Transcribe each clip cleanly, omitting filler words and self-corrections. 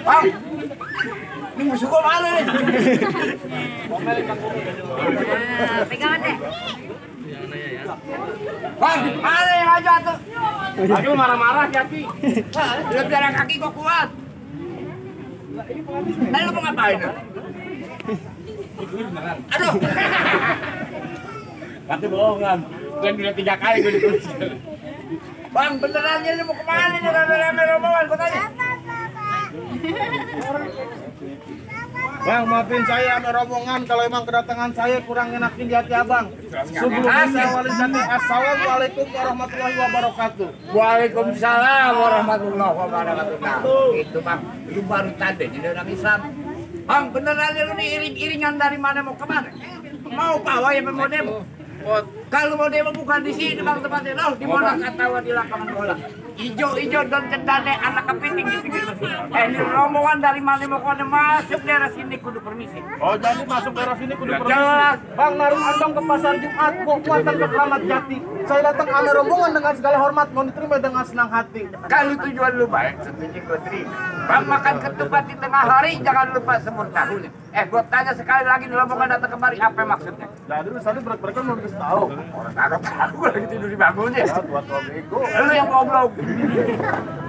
Bang, ini musuh kok mana nih? Pegangan deh. Bang, mana yang aja tuh? Aku marah-marah kaki. Lihat jalan kaki kok kuat. Tadi lu mau ngapain? Aduh. Kaki bohongan. Dan udah 3 kali gue dikunci. Bang, beneran ini mau kemana nih? Rame-rame rombongan, gue tanya. Bang, maafin saya sama rombongan kalau emang kedatangan saya kurang enakin di hati abang. Sebelumnya wali jati, assalamualaikum warahmatullahi wabarakatuh. Waalaikumsalam warahmatullahi wabarakatuh. Nah, itu bang, lu baru tadi jadi orang Islam. Bang, beneran lu nih iring-iringan dari mana mau kemana? Mau pawai apa mau demo? Kalau mau demo bukan di sini bang tempatnya, loh di Monas atau di lapangan bola. Ijo-ijo dan cendane anak kepiting di pinggir masjid. Ini rombongan dari mana mau kemana masuk daerah sini kudu permisi. Oh, jadi masuk daerah sini kudu permisi. Jelas. Bang, naruh andong ke pasar Jumat, mau kuatan ke Keramat Jati. Saya datang sama rombongan dengan segala hormat, mau diterima dengan senang hati. Kalau tujuan lu baik, setuju gue terima. Bang, makan ketupat di tengah hari, jangan lupa semur tahu nih. Gue tanya sekali lagi nih rombongan datang kemari, apa maksudnya? Jadi tadi mereka mau dikasih tahu. Orang kagak tahu, gue lagi tidur di bangunnya. Ya, buat bego. Lu yang goblok.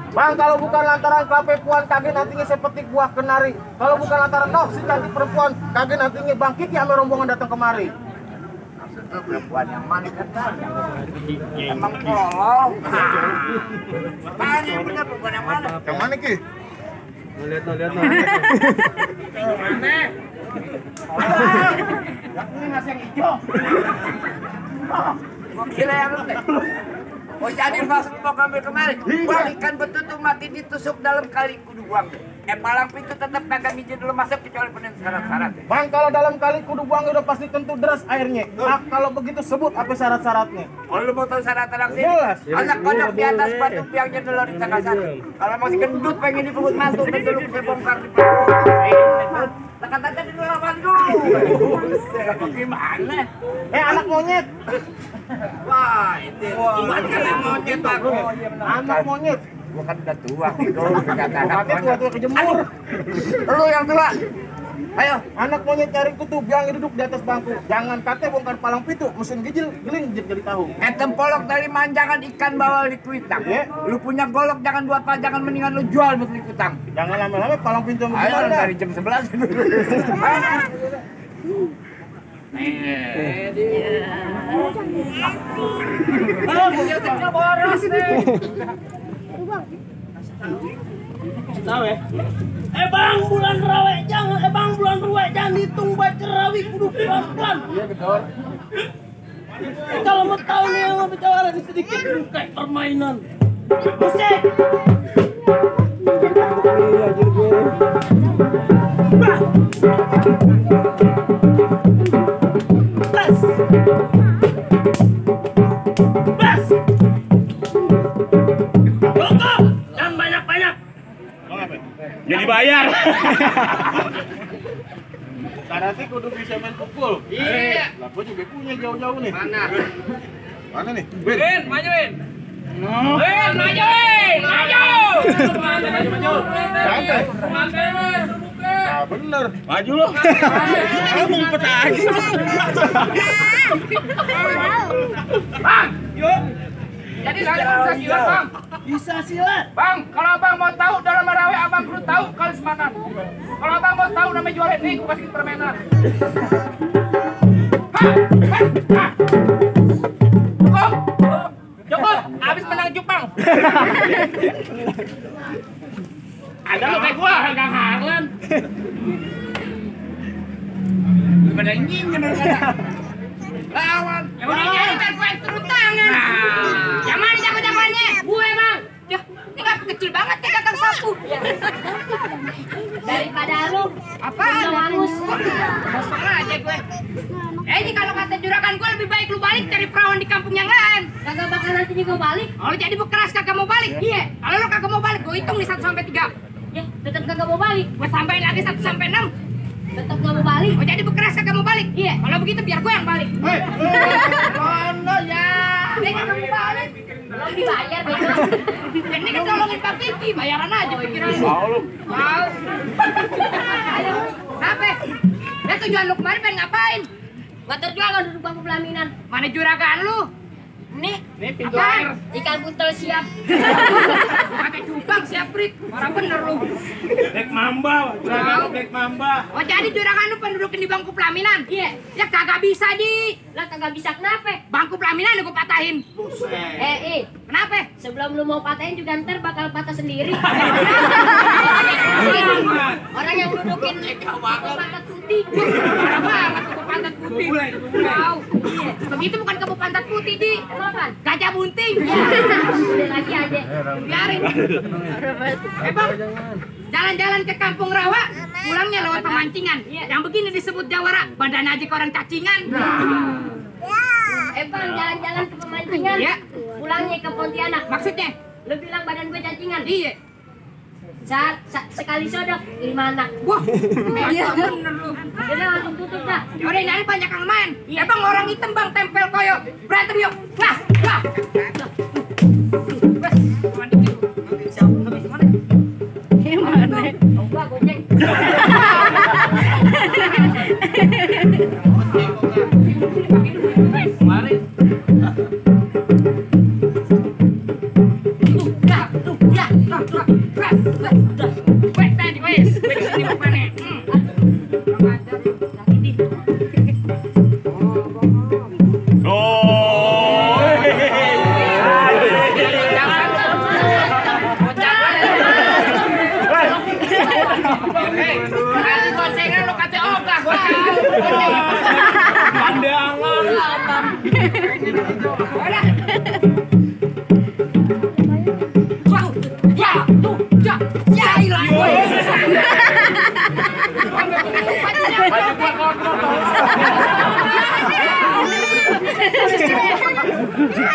Bang, kalau bukan lantaran kelapa puan kaki nantinya seperti buah kenari. Kalau bukan lantaran si cantik perempuan kaki nantinya bangkit ya sama rombongan datang kemari. Maksudnya perempuan yang mana kan? Emang tolong. Tanya bener perempuan yang mana? Yang mana Ki? Lihat no. Mana? Ini nasi yang hijau. Gua kira yang lu deh. Oh jadi maksud mau ngambil kemari? Balikan betutu mati ditusuk dalam kali kudu buang. Palang pintu tetap kagak izin dulu masuk kecuali penuh syarat-syarat. Bang, kalau dalam kali kudu buang udah pasti tentu deras airnya. Nah, kalau begitu sebut apa syarat-syaratnya? Oh lu mau tahu syarat-syarat sini? Jelas. Anak kodok di atas batu biangnya dulu di tengah sana. Kalau masih gendut pengen dipukul mantu dulu saya bongkar di belakang. Tekan-tekan di luar Bandung. Gimana? Anak monyet. Wah, itu. Anak monyet aku. Anak monyet. Gua kan udah tua gitu, kata anak Katanya tua-tua kejemur. Lu yang tua. Ayo, Anak monyet cari kutub yang duduk di atas bangku. Jangan kate bongkar palang pintu, mesin gijil geling jadi tahu. tempolok dari manjangan ikan bawal di kuitang. Iya. Lu punya golok jangan buat pajangan, mendingan lu jual buat di kutang. Jangan lama-lama palang pintu Ayo gimana? dari jam 11. Kecil boros nih. Tahu ya? Bang bulan rawe jangan hitung baca rawi kudu pelan-pelan. Iya betul. Kalau mau tahu nih yang mau bicara ini sedikit kayak permainan. Musik. Bah. Bas. Bas. Cukup. Jangan banyak-banyak. Jadi bayar. Karate kudu bisa main pukul. Iya. Lah gua juga punya jauh-jauh nih. Mana? Mana nih? Win, majuin. No. Win, majuin. Maju. Maju. Santai. Mantai mas, terbuka. Nah, bener. Maju lo. Kamu ngumpet lagi. Bang, yuk. Jadi saya bisa silat, Bang. Bisa silat. Bang, kalau abang mau tahu dalam marawe, abang perlu tahu kalis mana. Kalau abang mau tahu namanya jualan nih, gua kasih permainan. Cukup, habis menang Jepang. Ada lo kayak gua, Kang Harlan. Gimana nyingin ada. Lawan. Yang udah jadi kan gue yang turun tangan. Yang mana jago-jagoannya? Gue, Bang. Ya, ini kan kecil banget ya kakak sapu. Daripada lu Apaan? hangus. Kosong aja gue. Ini kalau kata juragan gue lebih baik lu balik cari perawan di kampung yang lain. Kagak bakal nanti juga balik. Oh, jadi bekeras kagak mau balik? Iya. Kalau lu kagak mau balik, gue hitung nih 1 sampai 3. Ya, tetap kagak mau balik. Gue tambahin lagi 1 sampai 6. Tetap gak mau balik. Oh, jadi bekeras kagak mau balik? Iya. Kalau begitu biar gue yang balik. Hei, Mana ya? Dia kagak mau balik. Lo Belum dibayar, bego. Ini kan tolongin Pak Kiki, bayaran aja pikiran lu. Mau. Kenapa? Ya tujuan lu kemarin pengen ngapain? Nggak terjual duduk bangku pelaminan. Mana juragan lu? Nih Pintu air. ikan buntel siap. Pakai cupang siap Prit. Orang bener lu. Black Mamba, juragan Black Mamba. Oh jadi juragan lu pendudukin di bangku pelaminan? Iya. Ya kagak bisa di. Lah kagak bisa kenapa? Bangku pelaminan gua patahin. Kenapa? Sebelum lu mau patahin juga ntar bakal patah sendiri. Orang yang dudukin pantat putih. Parah banget kamu pantat putih. Wow. Iya. Begitu bukan kamu pantat putih di. Kenapa? Gajah bunting. Udah lagi aja. Biarin. Bang. Jalan-jalan ke Kampung Rawa, pulangnya lewat pemancingan. Yang begini disebut jawara, badan aja ke orang cacingan. Bang, jalan-jalan ke pemancingan. Iya. Pulangnya ke Pontianak. Maksudnya? Lu bilang badan gue cacingan. Iya. Sekali sodok 5 anak. Wah, bener lu. Udah langsung tutup dah. Yaudah ini banyak yang main. Bang orang hitam bang tempel koyo. Berantem yuk. Wah, wah. Gua goceng. Kemarin.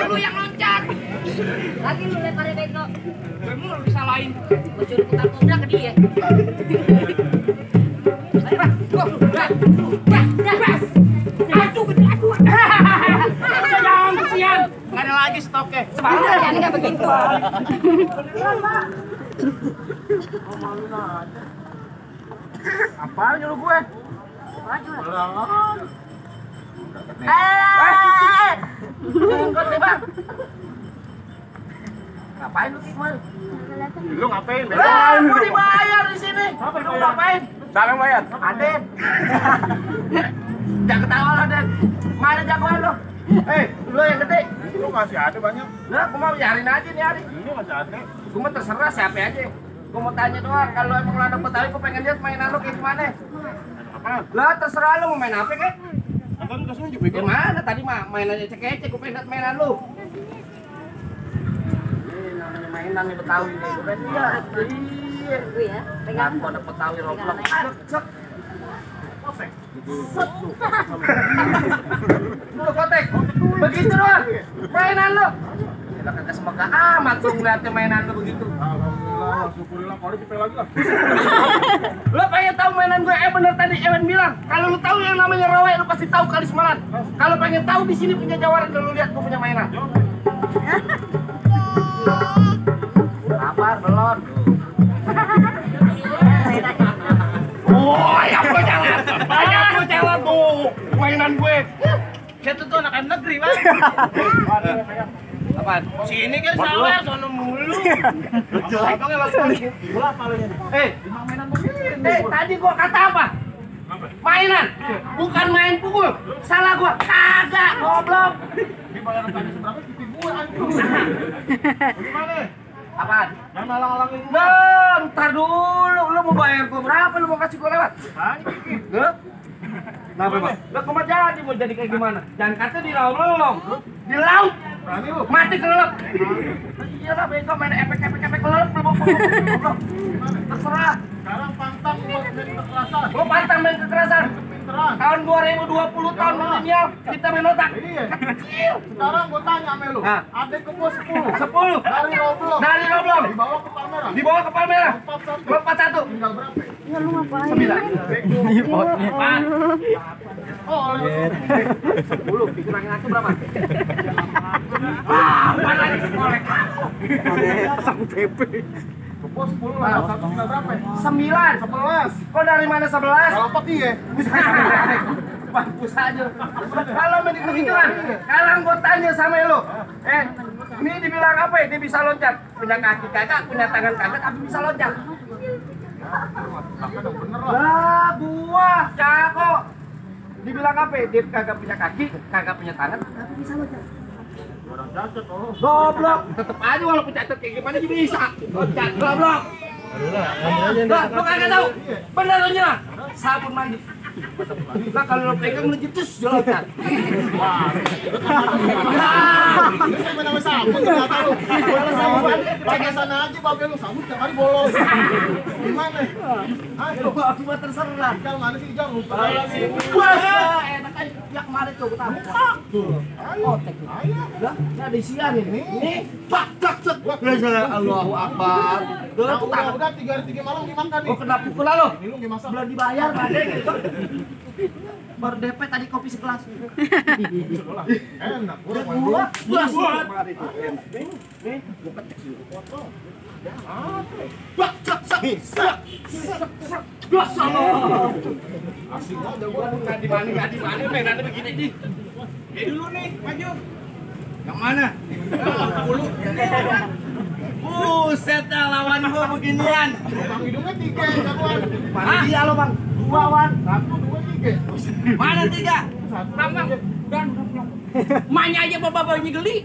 Lu yang loncat. Lagi lu leparnya bego. Gue mulu disalahin. Gua suruh tukar kobra ke dia. Jangan kesian. Nggak ada lagi stoknya. Sebenarnya yang nggak begitu. Apaan nyuruh gue? Ngapain lu kemarin? Lu ngapain? Gua dibayar di sini. Lu ngapain? Siapa yang bayar? Aden. Jangan ketawa lo, Den. Mana jagoan lo? Lu yang gede. Lu masih ada banyak. Lah, gua mau biarin aja nih hari. Ini masih ada. Gua mau terserah siapa aja. Gua mau tanya doang, kalau emang lu anak Betawi, gua pengen lihat mainan lu kayak gimana. Apa? Lah, terserah lu mau main apa kek? Kan udah setuju Gimana tadi mah mainannya cek-cek, gua pengen lihat mainan lu. Namanya mainan nih Betawi nih, gua pengen lihat. Iya. Gue ya, pegang. Aku anak Betawi roblok. Lu kotek, begitu doang mainan lu. Ya kagak semoga amat lu ngeliatnya mainan lu begitu. Alhamdulillah, syukurillah kali kita lagi lah. Lu pengen tahu mainan gue? Bener tadi Ewan bilang, kalau lu tahu yang namanya rawe, lu pasti tahu kali semalan. Kalau pengen tahu di sini punya jawara, lu lihat gue punya mainan. Sabar, belon. Oh, ya gue jalan. Banyak lu jalan tuh mainan gue. Kita tuh anak negeri, Bang. Apaan? Sini kan sawah sono mulu. Abangnya langsung bola palanya. Mainan begini. Tadi gua kata apa? Mainan, bukan main pukul. Salah gua, kagak, goblok. Dibayar tadi seberapa pipi gua anjing. Gimana? Apaan? Jangan alang-alangin gua. Bang, ntar dulu, lu mau bayar gua berapa? Lu mau kasih gua lewat? Hah? Kenapa, Bang? Lah kok jadi mau jadi kayak gimana? Jangan kata di laut, di laut. Berani lu? Mati kelelep. Iyalah bego main efek kelelep lu goblok. Terserah. Sekarang pantang buat main kekerasan. Lu pantang main kekerasan. Pinteran. Tahun 2020 tahun milenial kita main otak. Iya. Kecil. Sekarang gua tanya sama lu. Nah. Adek ke gua 10. 10 Dari Roblong. dari Roblong Dibawa ke Palmerah. dibawa ke Palmerah 41. 41 Tinggal berapa? 9. Bego. Apaan? Oh, 10. Dikurangin aku berapa? Mana nih sekolek? Sang PP. Bos 10 lah. Satu tinggal berapa? 9. 11. Kok dari mana 11? Kalau 4 iya. Mampus aja. Kalau main hitung-hitungan, sekarang gue tanya sama lo. Ini dibilang apa ya? Dia bisa loncat. Punya kaki kagak, punya tangan kagak, tapi bisa loncat. Lah, buah, cakok. Dibilang apa ya? Dia kagak punya kaki, kagak punya tangan, tapi bisa loncat. Orang cacat oh. Goblok. Tetep aja walaupun cacat kayak gimana juga bisa. Loncat, goblok. Lah, lo kagak tahu. Bener lo nyerah. Sabun mandi. Nah kalau lo pegang melejit terus dia loncat. Wah. Ini nama sabun enggak tahu. Kalau sabun pakai sana aja babe lu sabun tiap hari bolos. Gimana? Ayo, Cuma terserah. Jang mana sih Jang? Lupa. Wah, enak aja. Ya kemarin tuh kita buka. Ayo. Ayo. Lah, ini ada isian ini. Ini tak tak tak. Allahu Akbar. Udah 3 hari 3 malam dimakan nih. Oh, kena pukul lo. Minum dimasak. Belum dibayar badai gitu. Baru DP tadi kopi segelas. Enak, kurang Buat, buat. Asik aja Gua nggak di mana mainannya begini nih. Dulu nih, maju. Yang mana? Buset dah lawan gua beginian. Bang hidungnya 3 jagoan. Mana dia lo bang? 2 wan. 1 2 3. Mana 3? Bang. Maknya aja bapak-bapaknya geli.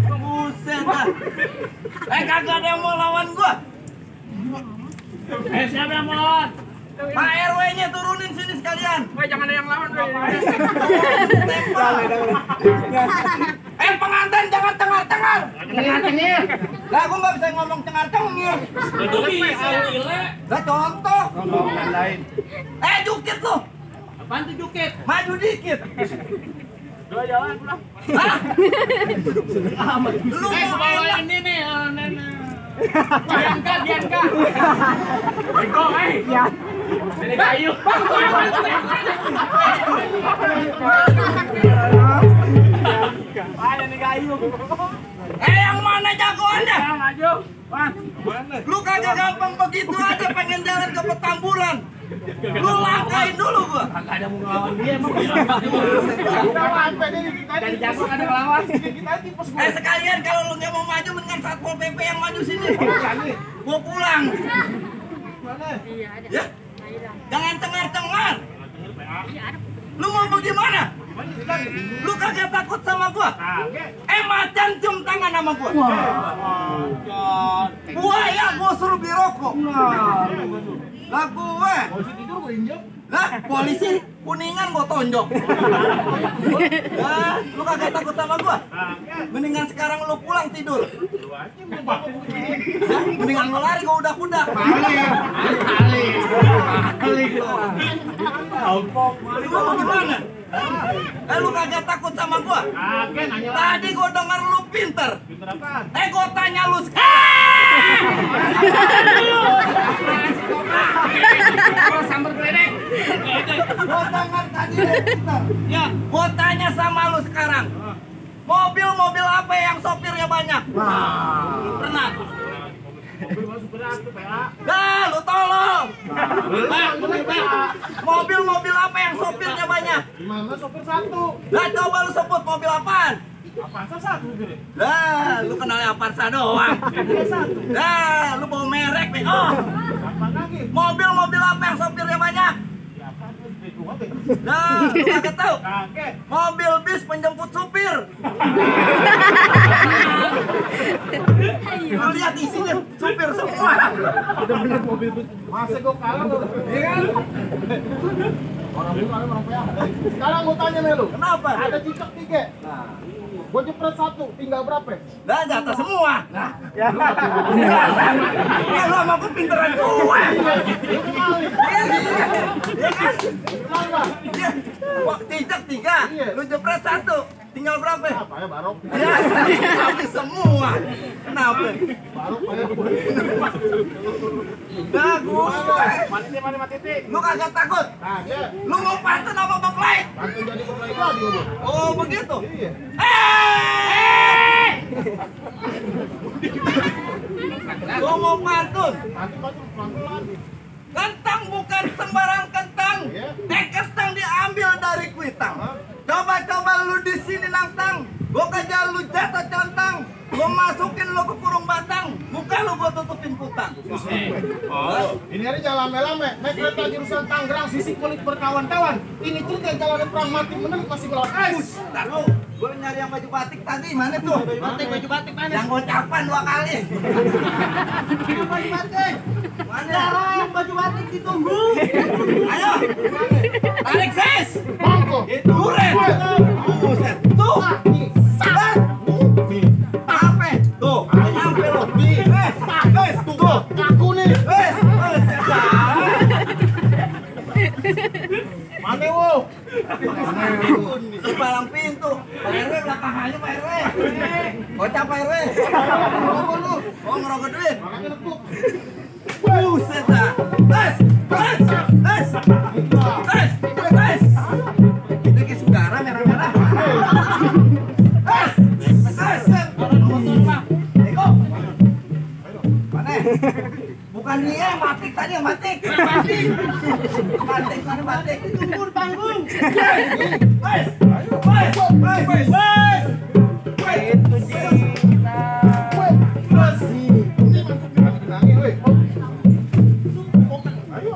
Buset dah. Kagak ada yang mau lawan gua. Siapa yang mau lawan? Pak RW-nya turunin sini sekalian. Jangan ada yang lawan. Pengantin jangan tengar-tengar. Tengar-tengir. Lah gua enggak bisa ngomong tengar-tengir. Itu bisa gile. Lah contoh. Ngomong lain. Jukit lu. Apaan tuh jukit? Maju dikit. Dua jalan pulang. Hah? Lu mau bawa ini nih, Dianka. Eko, ya. Ini kayu. Ayo nih kayu. Yang mana jagoannya? Maju. Lu kagak gampang begitu aja pengen jalan ke Petamburan. Lu langkain dulu gua. Kagak ada mau ngelawan dia emang. Dari jago ada ngelawan. Sekalian kalau lu nggak mau maju mendingan Satpol PP yang maju sini. Gua pulang. Iya ada. Ya. Jangan tengar-tengar. Lu mau bagaimana? Lu kagak takut sama gua? Macan cium tangan sama gua. Buaya gua suruh beli rokok. Lah gue. Polisi tidur gue injek. Lah polisi kuningan gua tonjok. Lah lu kagak takut sama gua? Mendingan sekarang lu pulang tidur. Mendingan lu lari gua udah. Balik. Lu mau gimana? Lu kagak takut sama gua? Tadi gua denger lu pinter. Pinter apa? Gua tanya lu sambar geledek. Gua dengar tadi lu pinter. Ya, gua tanya sama lu sekarang. Mobil apa yang sopirnya banyak? Pernah. Dah, lu tolong. Mobil apa yang sopirnya banyak? Gimana sopir 1? Lah coba lu sebut mobil apaan? Avanza 1 gini. Lah, lu kenalnya Avanza doang. Lah, lu bawa merek nih. Oh. Apa lagi? Mobil apa yang sopirnya banyak? Nah, lu kagak tahu? Kakek. Mobil bis penjemput supir. Lu lihat isinya supir semua. Bener mobil bis. Masa gue kalah lu? Iya kan? Orang PA. Sekarang gue tanya nih lu. Kenapa? Ada cicak 3. Nah, gue jepret 1, tinggal berapa? Lah, jatah semua. Nah, ya lu sama gue pinteran gue. Iya kan? Cicak 3, lu jepret 1, tinggal nyol berapa? Apa ya barok? Ya, habis semua. Kenapa? Barok ya. Bagus. Mana Matiti? Lu kagak takut? Nah, ya. Lu mau pantun apa baklai? Pantun jadi berlai lagi lu. Oh, begitu. Iya. Gua mau pantun. Nanti pantun lagi. Kentang bukan sembarang kentang. Iya. Kentang diambil dari kuitang. Coba lu di sini nantang. Gua kejar lu jatuh centang. Gua masukin lu ke kurung batang. Muka lu gua tutupin kutang. Oh, ini hari jalan lame-lame. Naik kereta jurusan Tangerang, sisi kulit berkawan-kawan. Ini cerita jalan perang mati menang masih melawan es. Tahu, gua nyari yang baju batik tadi mana tuh? Baju batik mana? Yang gocapan 2 kali. Yang baju batik. Mana? Baju batik ditunggu. Ayo. Tarik ses. Bangko. Itu duren. Buset. Tuh. Sabar. Apa? Tuh. Nyampe lo. Wes, tuh. Aku nih. Wes. Mana wo? Di palang pintu. Pak RW belakang aja Pak RW. Gocap Pak RW. Ngerokok lu. Oh ngerokok duit. Makanya nekuk. Buset dah. Tes. Itu kayak saudara merah-merah. Tes. Eko. Mana? Bukan dia yang batik tadi yang batik. Batik mana batik? Tunggu di panggung. Tes. Itu Cina. Masih. Ini masuk di lagi bilangnya, weh. Ayo.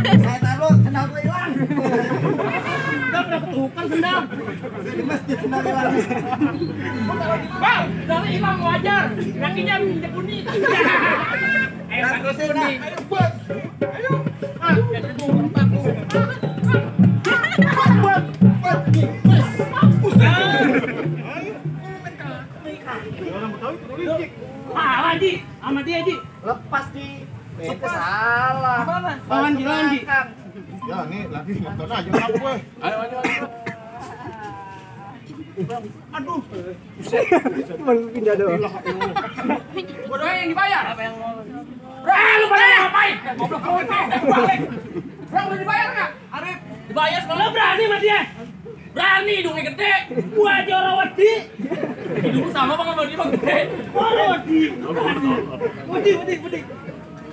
Saya taruh sendal gue hilang. Udah ketukan sendal. Di masjid sendal hilang. Bang, sendalnya hilang wajar. Kakinya minyak kuning. Nah, terusin dah. Salah Ji, sama dia Ji. Lepas di. Itu salah. Mana? Lawan Ji. Ya, nih lagi motor aja aku, weh. Aduh. Gua doang yang dibayar. Apa yang mau? Lu pada ngapain? Goblok balik. Bang, udah dibayar enggak? Arif, dibayar kalau berani sama dia. Berani hidungnya gede. Gua aja orang wedi. Hidung sama Bang sama dia Bang gede. Orang wedi. Wedi.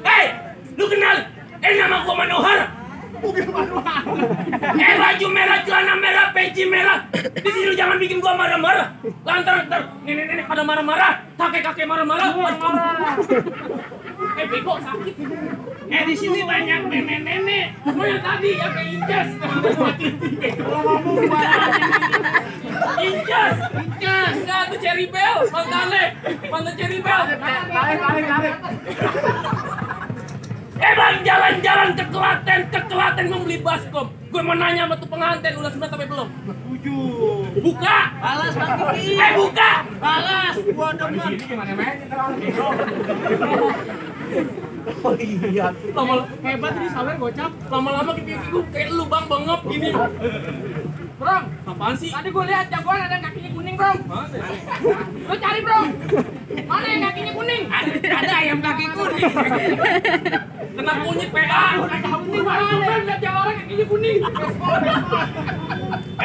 Hei, lu kenal? Nama gua Manohar. Baju merah, celana merah, peci merah. Di sini lu jangan bikin gua marah-marah. Lantar nenek-nenek pada marah-marah, kakek-kakek marah-marah. Bego sakit. Di sini banyak nenek-nenek. Lu yang tadi yang kayak Injas. Injas. Nah, itu Cherry Bell, mantan Cherry Bell. Tarik. Bang, jalan-jalan ke Klaten membeli baskom. Gue mau nanya sama tuh pengantin, udah sunat tapi belum? 7. Buka! Balas Bang Kiki. Buka! Balas! Gua demen. Oh iya. Hebat ini sawer gocap. Lama-lama Kiki gue kayak lu Bang bengep gini. Bro, apaan sih? Tadi gue lihat jagoan ada yang kakinya kuning, Bro. Lo cari, Bro. Mana yang kakinya kuning? Ada ayam kaki kuning. Kena kunyit PA. Kuning mana? Lihat yang orang kakinya kuning.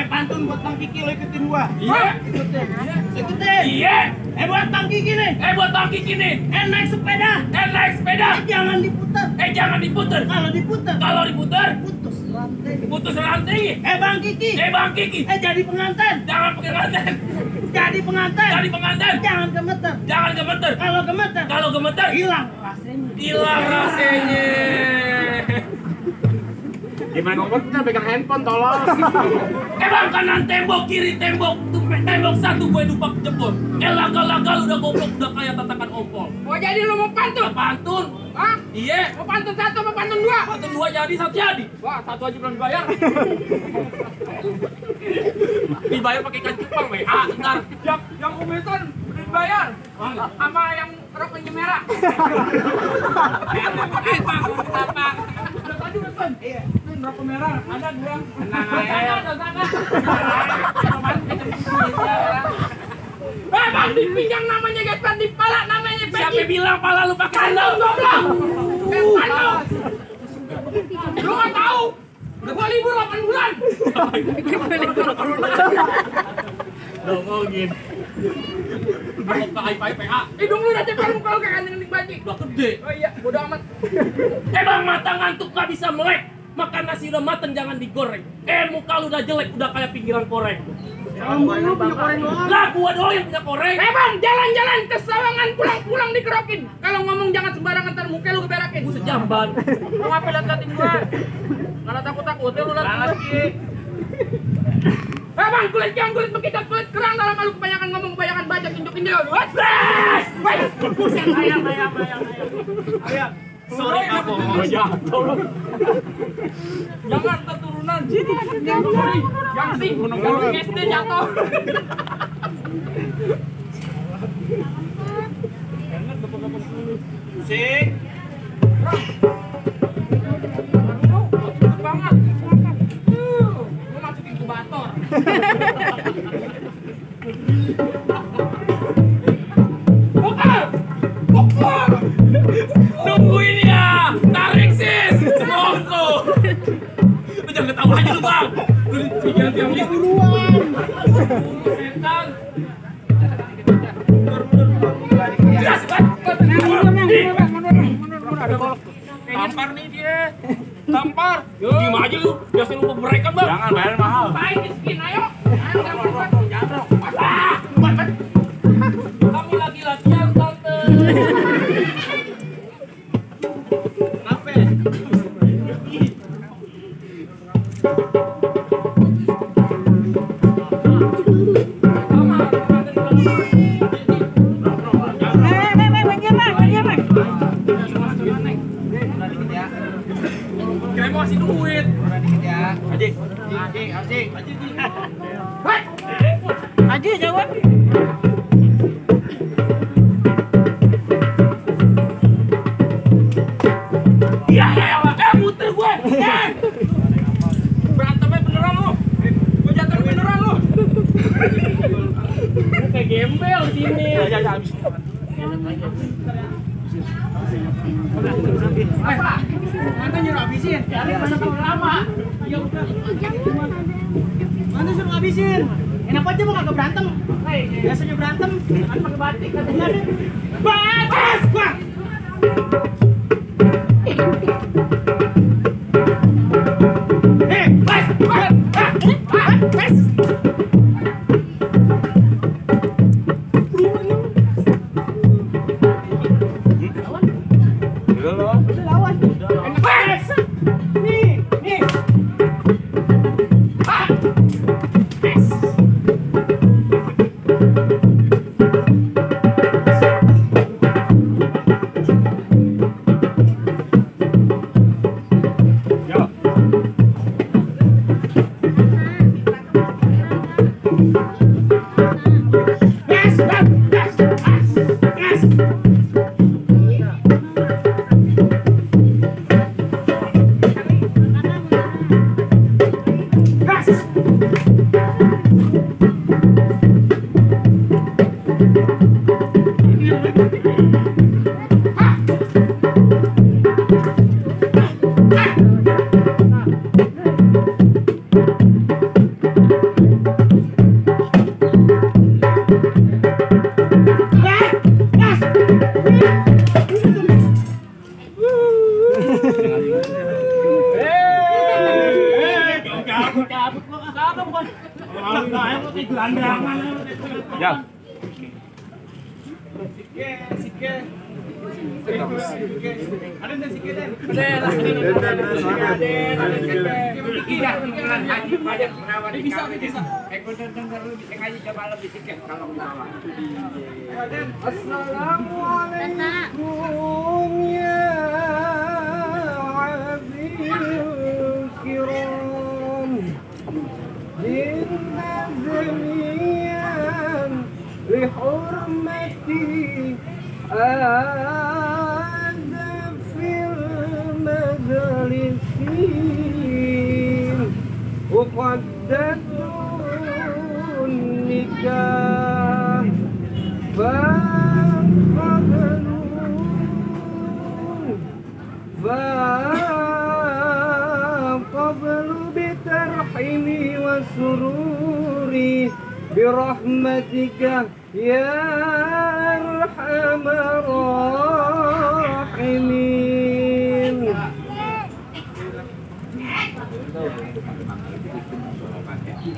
Pantun buat Bang Kiki lo ikutin gua. Iya. Ikutin. Iya. Buat Bang Kiki nih. Naik sepeda. Jangan diputar. Kalau diputar. Putus rantai. Bang Kiki. Jadi pengantin. Jangan pengantin. Jadi pengantin. Jangan gemeter. Kalau gemeter. Hilang rasanya. Gimana ngomong kita pegang handphone tolong. Bang, kanan tembok, kiri tembok, tembok satu gue dupak jebol. Lagal udah goblok, udah kayak tatakan ompol. Oh jadi lu mau pantun? Pantun. Hah? Iya. Mau pantun 1 apa pantun 2? Pantun 2 jadi, 1 jadi. Wah, 1 aja belum dibayar. Dibayar pakai ikan cupang, WA, ntar. Yang komentar dibayar. Sama yang rokoknya merah. Apa? Udah tadi udah kan? Iya. rokok merah, ada gua. Bang, di pinggang namanya getar, di pala namanya peci. Siapa bilang pala lu pakai sandal? Goblok. Lu nggak tahu? Udah gua libur 8 bulan. Dongongin. Pakai PA. Hidung lu udah cepet muka lu kayak kandang baju. Udah gede. Oh iya, bodo amat. Emang mata ngantuk gak bisa melek. Makan nasi udah mateng jangan digoreng. Muka lu udah jelek udah kayak pinggiran koreng. Lu punya koreng doang. Lah gua doang yang punya koreng. Bang, jalan-jalan ke Sawangan pulang-pulang dikerokin. Kalau ngomong jangan sembarangan ntar muka lu geberakin. Buset jamban. Lu ngapain liat-liatin gua? Kalau takut-takutnya lu liat lagi. Bang, kulit kulit kerang dalam malu kebanyakan ngomong kebanyakan baca injok-injok. Wes! Buset ayam. Sorry aku jatuh. Jangan keturunan. Sorry. Yang sih gunung SD jatuh. Sing. Banget. Gua masukin inkubator. Nungguin ya, tarik sis, semongko. Lu jangan ketawa aja lu bang. Lu tinggal tiap list duluan. Setan. Jelas kan? Tampar nih dia. Tampar. Gimana aja lu? Biasain lu berikan bang. Jangan bayar mahal. Baik miskin, ayo. Jangan. Kami lagi latihan tante. Kira mau kasih duit. Haji jawab. Iya, muter gue. Berantemnya beneran lu. Gue jatuh beneran lu. Kayak gembel sini. Habis. Apa? Mana nyuruh habisin? Cari mana kalau lama. Ya udah. Mana suruh habisin? Enak aja mau kagak berantem. Biasanya berantem jangan pakai batik katanya deh. Batas, Bang. Ya. Assalamualaikum ya azizul kiram dinadniyan lihurmati ada fil majlisi uqaddatun nikah faqablu bitarhimi wa sururi birahmatika ya arhamar rahimin.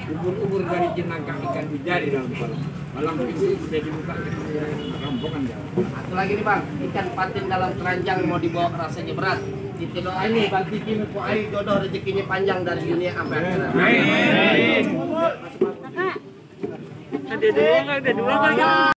Ubur-ubur dari jenangkah ikan dijari dalam kolam. Malam ini sudah dibuka rombongan jauh. Satu lagi nih bang, ikan patin dalam keranjang mau dibawa rasanya berat. Kita doain nih bang Kiki muku air jodoh rezekinya panjang dari dunia sampai akhirat. Ada dua kali.